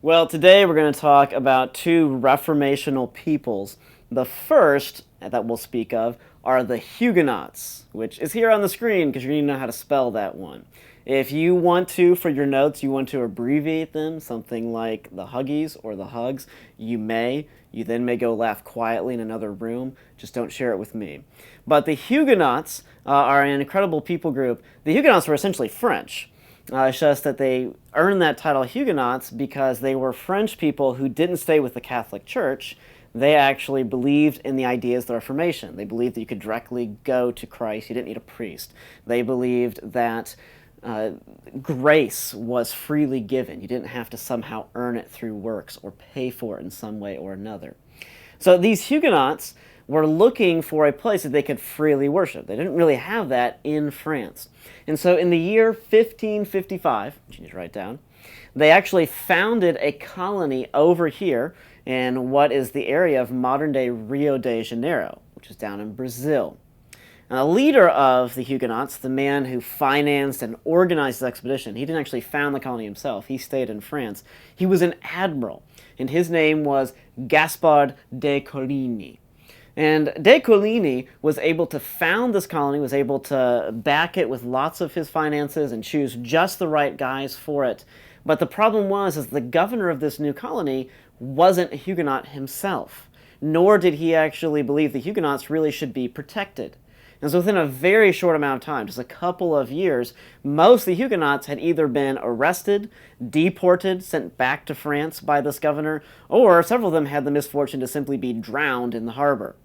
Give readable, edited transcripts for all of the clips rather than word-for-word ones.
Well, today we're going to talk about two reformational peoples. The first that we'll speak of are the Huguenots, which is here on the screen because you need to know how to spell that one. If you want to, for your notes, you want to abbreviate them, something like the Huggies or the Hugs, you may. You then may go laugh quietly in another room. Just don't share it with me. But the Huguenots are an incredible people group. The Huguenots were essentially French. It's just that they earned that title Huguenots because they were French people who didn't stay with the Catholic Church. They actually believed in the ideas of the Reformation. They believed that you could directly go to Christ. You didn't need a priest. They believed that grace was freely given. You didn't have to somehow earn it through works or pay for it in some way or another. So these Huguenots were looking for a place that they could freely worship. They didn't really have that in France. And so in the year 1555, which you need to write down, they actually founded a colony over here in what is the area of modern-day Rio de Janeiro, which is down in Brazil. Now, the leader of the Huguenots, the man who financed and organized this expedition, he didn't actually found the colony himself. He stayed in France. He was an admiral, and his name was Gaspard de Coligny. And de Coligny was able to found this colony, was able to back it with lots of his finances and choose just the right guys for it. But the problem was is the governor of this new colony wasn't a Huguenot himself, nor did he actually believe the Huguenots really should be protected. And so within a very short amount of time, just a couple of years, most of the Huguenots had either been arrested, deported, sent back to France by this governor, or several of them had the misfortune to simply be drowned in the harbor.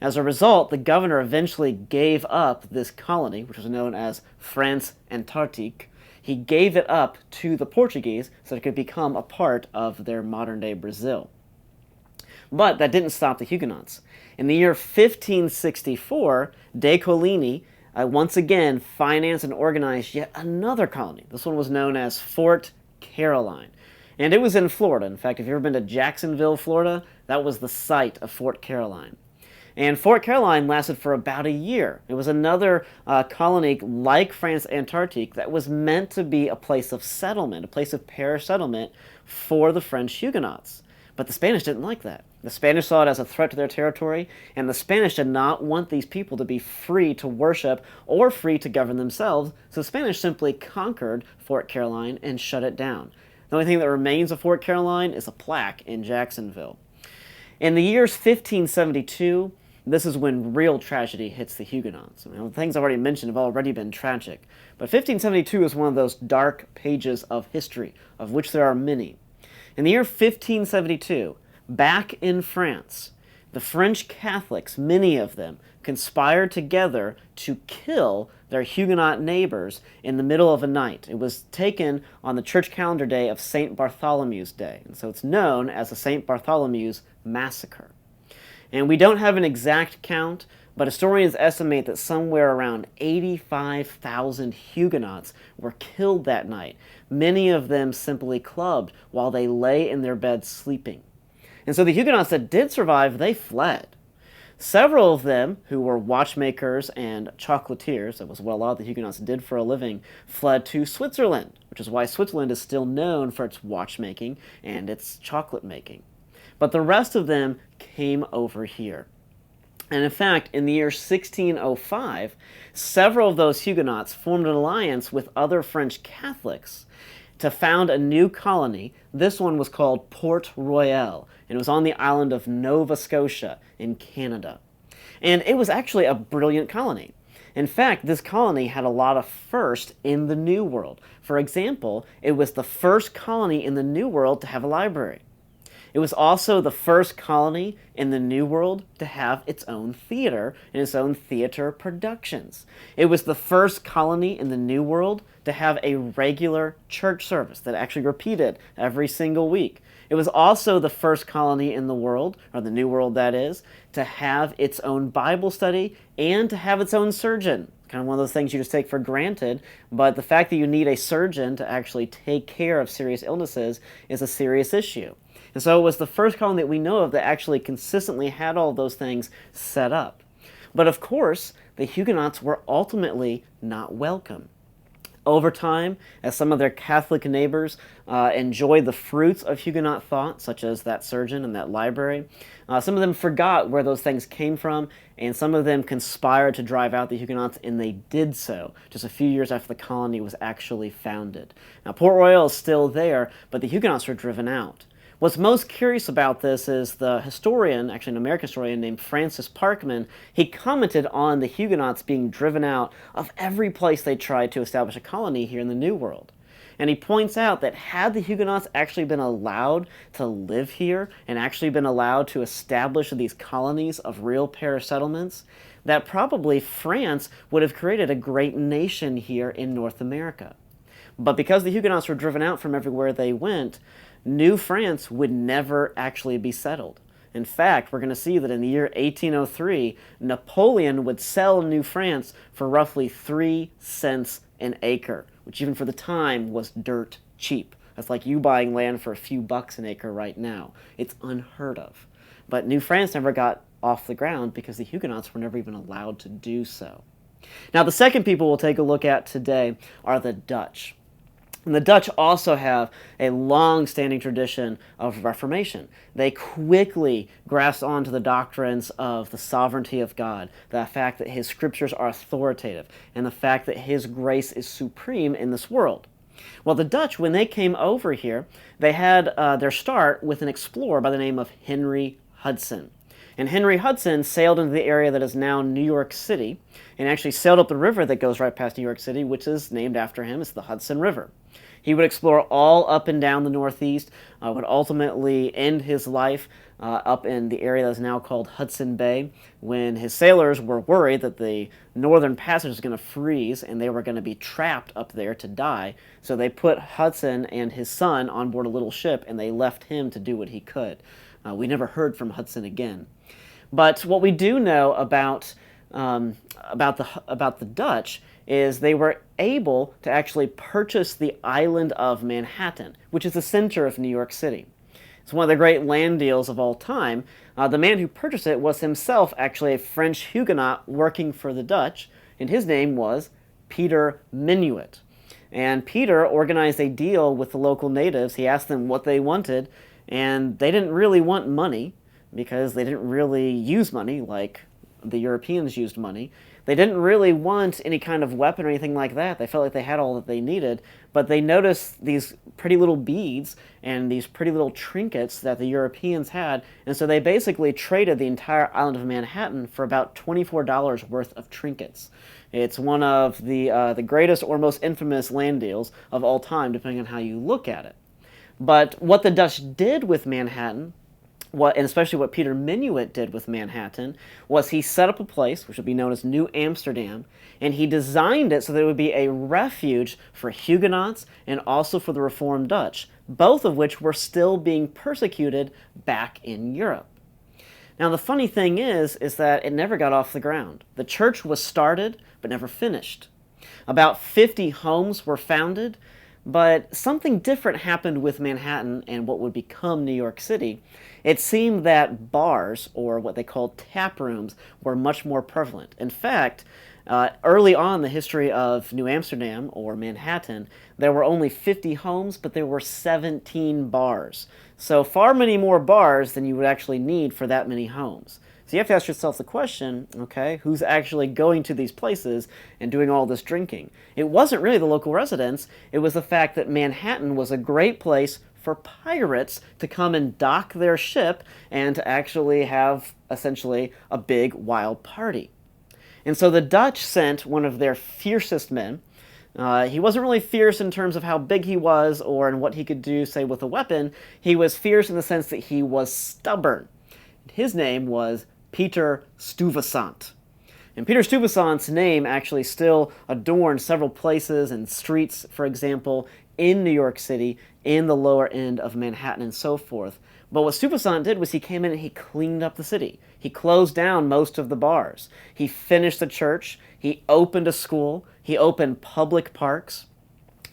As a result, the governor eventually gave up this colony, which was known as France Antarctique. He gave it up to the Portuguese so it could become a part of their modern-day Brazil. But that didn't stop the Huguenots. In the year 1564, de Coligny once again financed and organized yet another colony. This one was known as Fort Caroline. And it was in Florida. In fact, if you've ever been to Jacksonville, Florida, that was the site of Fort Caroline. And Fort Caroline lasted for about a year. It was another colony like France Antarctique that was meant to be a place of settlement, a place of parish settlement for the French Huguenots. But the Spanish didn't like that. The Spanish saw it as a threat to their territory, and the Spanish did not want these people to be free to worship or free to govern themselves, so the Spanish simply conquered Fort Caroline and shut it down. The only thing that remains of Fort Caroline is a plaque in Jacksonville. In the years 1572, this is when real tragedy hits the Huguenots. The things I've already mentioned have already been tragic, but 1572 is one of those dark pages of history, of which there are many. In the year 1572, back in France, the French Catholics, many of them, conspired together to kill their Huguenot neighbors in the middle of a night. It was taken on the church calendar day of St. Bartholomew's Day, and so it's known as the St. Bartholomew's Massacre. And we don't have an exact count, but historians estimate that somewhere around 85,000 Huguenots were killed that night, many of them simply clubbed while they lay in their beds sleeping. And so the Huguenots that did survive, they fled. Several of them, who were watchmakers and chocolatiers, that was what a lot of the Huguenots did for a living, fled to Switzerland, which is why Switzerland is still known for its watchmaking and its chocolate making. But the rest of them came over here. And in fact, in the year 1605, several of those Huguenots formed an alliance with other French Catholics to found a new colony. This one was called Port Royal, and it was on the island of Nova Scotia in Canada. And it was actually a brilliant colony. In fact, this colony had a lot of firsts in the New World. For example, it was the first colony in the New World to have a library. It was also the first colony in the New World to have its own theater and its own theater productions. It was the first colony in the New World to have a regular church service that actually repeated every single week. It was also the first colony in the world, or the New World that is, to have its own Bible study and to have its own surgeon. Kind of one of those things you just take for granted, but the fact that you need a surgeon to actually take care of serious illnesses is a serious issue. And so it was the first colony that we know of that actually consistently had all those things set up. But of course, the Huguenots were ultimately not welcome. Over time, as some of their Catholic neighbors enjoyed the fruits of Huguenot thought, such as that surgeon and that library, some of them forgot where those things came from, and some of them conspired to drive out the Huguenots, and they did so just a few years after the colony was actually founded. Now, Port Royal is still there, but the Huguenots were driven out. What's most curious about this is the historian, actually an American historian named Francis Parkman, he commented on the Huguenots being driven out of every place they tried to establish a colony here in the New World. And he points out that had the Huguenots actually been allowed to live here and actually been allowed to establish these colonies of real parish settlements, that probably France would have created a great nation here in North America. But because the Huguenots were driven out from everywhere they went, New France would never actually be settled. In fact, we're going to see that in the year 1803, Napoleon would sell New France for roughly 3 cents an acre, which even for the time was dirt cheap. That's like you buying land for a few bucks an acre right now. It's unheard of. But New France never got off the ground because the Huguenots were never even allowed to do so. Now, the second people we'll take a look at today are the Dutch. And the Dutch also have a long-standing tradition of Reformation. They quickly grasped onto the doctrines of the sovereignty of God, the fact that His scriptures are authoritative, and the fact that His grace is supreme in this world. Well, the Dutch, when they came over here, they had their start with an explorer by the name of Henry Hudson. And Henry Hudson sailed into the area that is now New York City, and actually sailed up the river that goes right past New York City, which is named after him. It's the Hudson River. He would explore all up and down the Northeast, would ultimately end his life up in the area that is now called Hudson Bay, when his sailors were worried that the northern passage was going to freeze and they were going to be trapped up there to die. So they put Hudson and his son on board a little ship, and they left him to do what he could. We never heard from Hudson again. But what we do know about the Dutch is they were able to actually purchase the island of Manhattan, which is the center of New York City. It's one of the great land deals of all time. The man who purchased it was himself actually a French Huguenot working for the Dutch, and his name was Peter Minuit. And Peter organized a deal with the local natives. He asked them what they wanted, and they didn't really want money because they didn't really use money like the Europeans used money. They didn't really want any kind of weapon or anything like that. They felt like they had all that they needed, but they noticed these pretty little beads and these pretty little trinkets that the Europeans had, and so they basically traded the entire island of Manhattan for about $24 worth of trinkets. It's one of the greatest or most infamous land deals of all time, depending on how you look at it. But what the Dutch did with Manhattan, and especially what Peter Minuit did with Manhattan, was he set up a place, which would be known as New Amsterdam, and he designed it so that it would be a refuge for Huguenots and also for the Reformed Dutch, both of which were still being persecuted back in Europe. Now, the funny thing is that it never got off the ground. The church was started, but never finished. About 50 homes were founded, but something different happened with Manhattan and what would become New York City. It seemed that bars, or what they called tap rooms, were much more prevalent. In fact, early on in the history of New Amsterdam, or Manhattan, there were only 50 homes, but there were 17 bars. So far many more bars than you would actually need for that many homes. So you have to ask yourself the question, okay, who's actually going to these places and doing all this drinking? It wasn't really the local residents. It was the fact that Manhattan was a great place for pirates to come and dock their ship and to actually have, essentially, a big wild party. And so the Dutch sent one of their fiercest men. He wasn't really fierce in terms of how big he was or in what he could do, say, with a weapon. He was fierce in the sense that he was stubborn. His name was Peter Stuyvesant. And Peter Stuyvesant's name actually still adorns several places and streets, for example, in New York City, in the lower end of Manhattan and so forth. But what Stuyvesant did was he came in and he cleaned up the city. He closed down most of the bars. He finished the church. He opened a school. He opened public parks.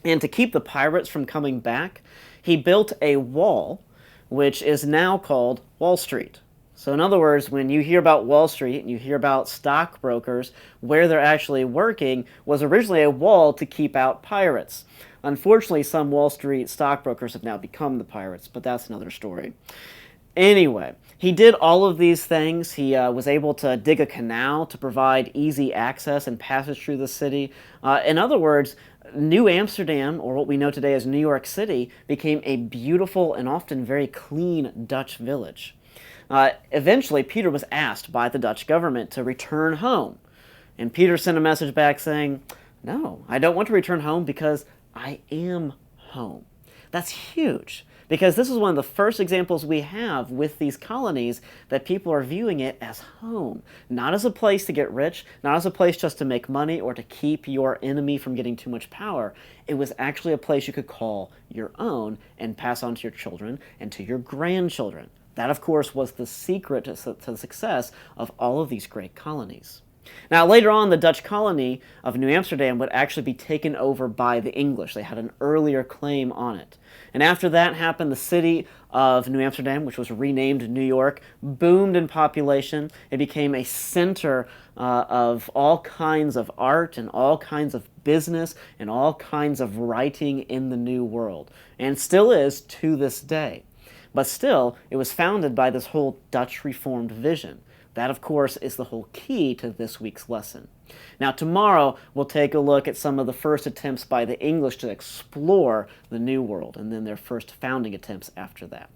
And to keep the pirates from coming back, he built a wall, which is now called Wall Street. So in other words, when you hear about Wall Street and you hear about stockbrokers, where they're actually working was originally a wall to keep out pirates. Unfortunately, some Wall Street stockbrokers have now become the pirates, but that's another story. Anyway, he did all of these things. He was able to dig a canal to provide easy access and passage through the city. In other words, New Amsterdam, or what we know today as New York City, became a beautiful and often very clean Dutch village. Eventually, Peter was asked by the Dutch government to return home. And Peter sent a message back saying, "No, I don't want to return home because I am home." That's huge, because this is one of the first examples we have with these colonies that people are viewing it as home, not as a place to get rich, not as a place just to make money or to keep your enemy from getting too much power. It was actually a place you could call your own and pass on to your children and to your grandchildren. That, of course, was the secret to the success of all of these great colonies. Now, later on, the Dutch colony of New Amsterdam would actually be taken over by the English. They had an earlier claim on it. And after that happened, the city of New Amsterdam, which was renamed New York, boomed in population. It became a center of all kinds of art and all kinds of business and all kinds of writing in the New World, and still is to this day. But still, it was founded by this whole Dutch Reformed vision. That, of course, is the whole key to this week's lesson. Now, tomorrow, we'll take a look at some of the first attempts by the English to explore the New World, and then their first founding attempts after that.